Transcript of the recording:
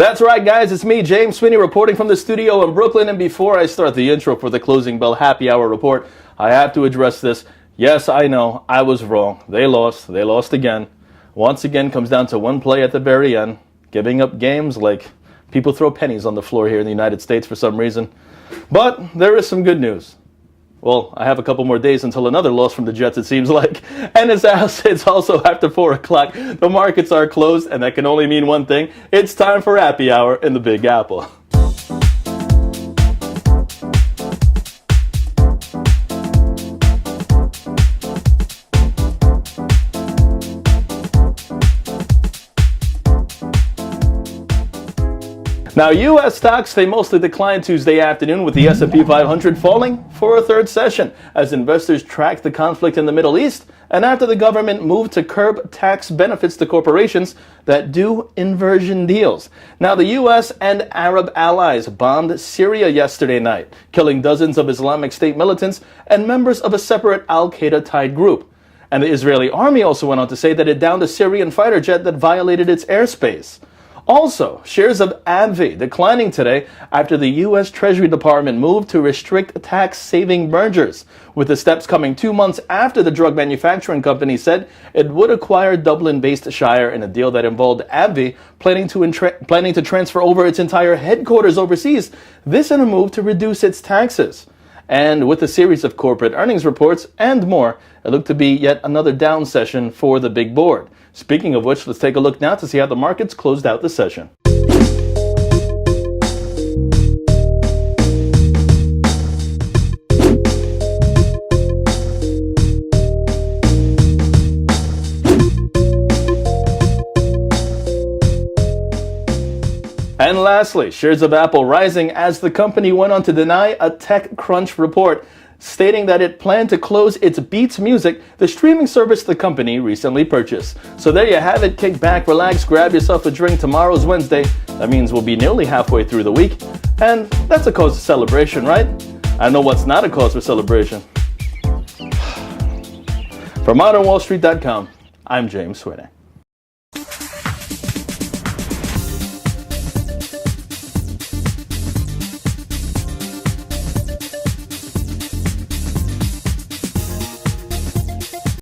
That's right, guys. It's me, James Sweeney, reporting from the studio in Brooklyn. And before I start the intro for the Closing Bell Happy Hour report, I have to address this. Yes, I know, I was wrong. They lost. They lost again. Once again, comes down to one play at the very end. Giving up games like people throw pennies on the floor here in the United States for some reason. But there is some good news. Well, I have a couple more days until another loss from the Jets, it seems like. And it's also after 4 o'clock. The markets are closed, and that can only mean one thing. It's time for Happy Hour in the Big Apple. Now, U.S. stocks, they mostly declined Tuesday afternoon with the S&P 500 falling for a third session as investors tracked the conflict in the Middle East and after the government moved to curb tax benefits to corporations that do inversion deals. Now, the U.S. and Arab allies bombed Syria yesterday night, killing dozens of Islamic State militants and members of a separate al-Qaeda-tied group. And the Israeli army also went on to say that it downed a Syrian fighter jet that violated its airspace. Also, shares of AbbVie declining today after the U.S. Treasury Department moved to restrict tax-saving mergers, with the steps coming 2 months after the drug manufacturing company said it would acquire Dublin-based Shire in a deal that involved AbbVie planning to transfer over its entire headquarters overseas, this in a move to reduce its taxes. And with a series of corporate earnings reports and more, it looked to be yet another down session for the big board. Speaking of which, let's take a look now to see how the markets closed out the session. And lastly, shares of Apple rising as the company went on to deny a TechCrunch report stating that it planned to close its Beats Music, the streaming service the company recently purchased. So there you have it. Kick back, relax, grab yourself a drink. Tomorrow's Wednesday. That means we'll be nearly halfway through the week. And that's a cause for celebration, right? I know what's not a cause for celebration. For ModernWallStreet.com, I'm James Sweeney.